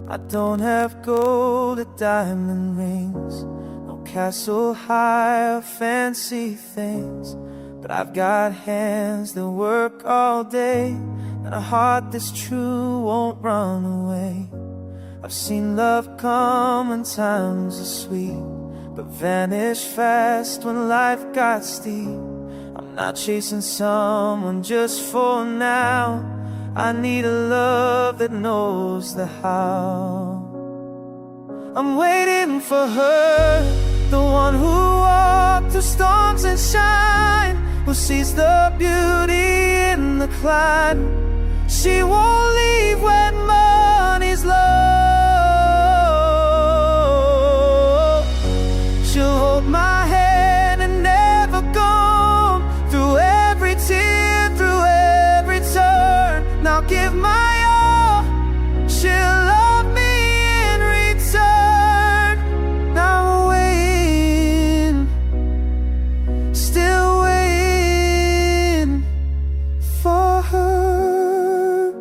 I don't have gold or diamond rings, no castle high or fancy things, but I've got hands that work all day, and a heart that's true won't run away. I've seen love come when times are sweet, but vanish fast when life got steep. I'm not chasing someone just for now, I need a love that knows the how. I'm waiting for her, the one who walked through storms and shine, who sees the beauty in the climb. She won't leave when money's low. She'll hold my hand and never go, through every tear, through every turn. Now give my all, she'll love me in return. Now I'm waiting, still waiting for her.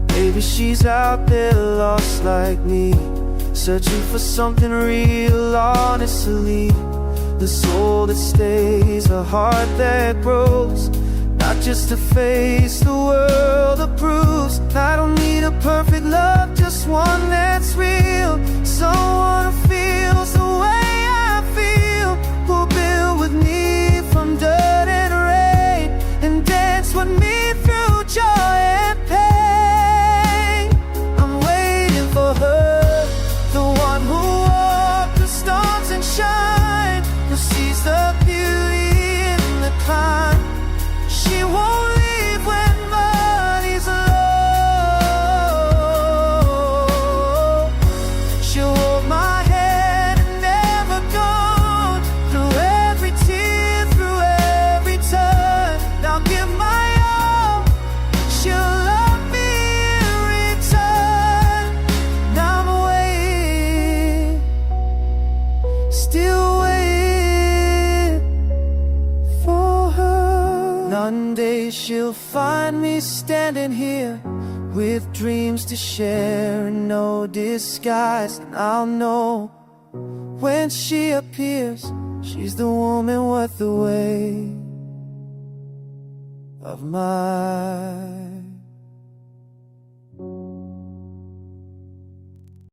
Maybe she's out there lost like me, searching for something real, honestly. The soul that stays, the heart that grows, not just to face the world approves. I don't need a perfect love, just one that's real. Someone who feels the way I feel, who'll build with me from dirt and rain, and dance with me through joy and pain. I'm waiting for her, the one who walked the storms and shine, who sees the beauty in the climb. She won't leave when money's low. She'll hold my hand and never go, through every tear, through every turn. Now give my all, she'll love me in return. Now I'm waiting, still waiting for her. One day she'll find me standing here, with dreams to share and no disguise. And I'll know when she appears, she's the woman worth the wait of my